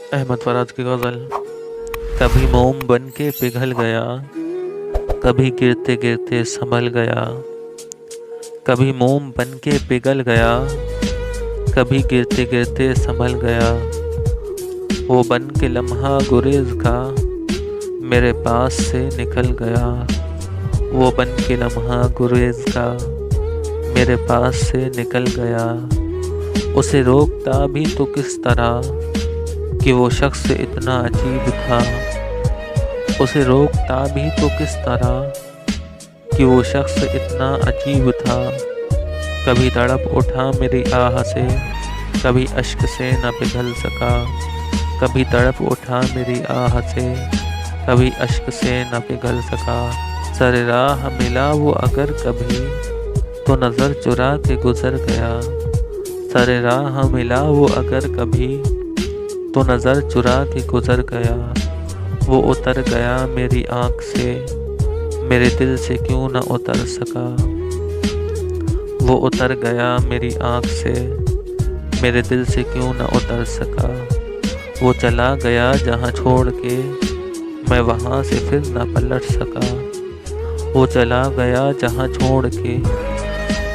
अहमद फराज की गज़ल। कभी मोम बन के पिघल गया, कभी गिरते गिरते संभल गया। कभी मोम बन के पिघल गया, कभी गिरते गिरते संभल गया। वो बन के लम्हा गुरेज का मेरे पास से निकल गया। वो बन के लम्हा गुरेज का मेरे पास से निकल गया। उसे रोकता भी तो किस तरह कि वो शख्स इतना अजीब था। उसे रोकता भी तो किस तरह कि वो शख्स इतना अजीब था। कभी तड़प उठा मेरी आह से, कभी अश्क से न पिघल सका। कभी तड़प उठा मेरी आह से, कभी अश्क से न पिघल सका। सर राह मिला वो अगर कभी तो नज़र चुरा के गुजर गया। सर राह मिला वो अगर कभी तो नज़र चुरा के गुजर गया। वो उतर गया मेरी आँख से, मेरे दिल से क्यों न उतर सका। वो उतर गया मेरी आँख से, मेरे दिल से क्यों न उतर सका। वो चला गया जहाँ छोड़ के, मैं वहाँ से फिर न पलट सका। वो चला गया जहाँ छोड़ के,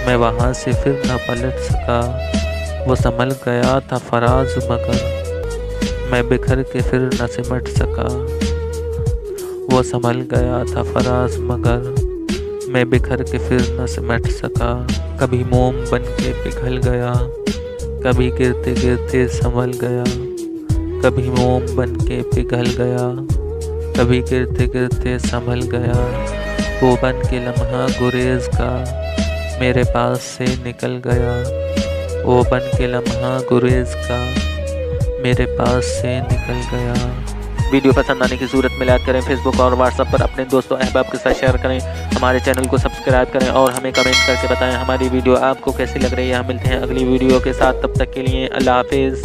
मैं वहाँ से फिर न पलट सका। वो संभल गया था फराज मगर मैं बिखर के फिर न सिमट सका। वो संभल गया था फराज मगर मैं बिखर के फिर न सिमट सका। कभी मोम बन के पिघल गया, कभी गिरते गिरते संभल गया। कभी मोम बन के पिघल गया, कभी गिरते गिरते संभल गया। वो बन के लम्हा गुरेज का मेरे पास से निकल गया। वो बन के लम्हा गुरेज का मेरे पास से निकल गया। वीडियो पसंद आने की सूरत में लाइक करें, फेसबुक और व्हाट्सएप पर अपने दोस्तों अहबाब के साथ शेयर करें। हमारे चैनल को सब्सक्राइब करें और हमें कमेंट करके बताएं हमारी वीडियो आपको कैसी लग रही है। हम मिलते हैं अगली वीडियो के साथ, तब तक के लिए अल्लाह हाफिज़।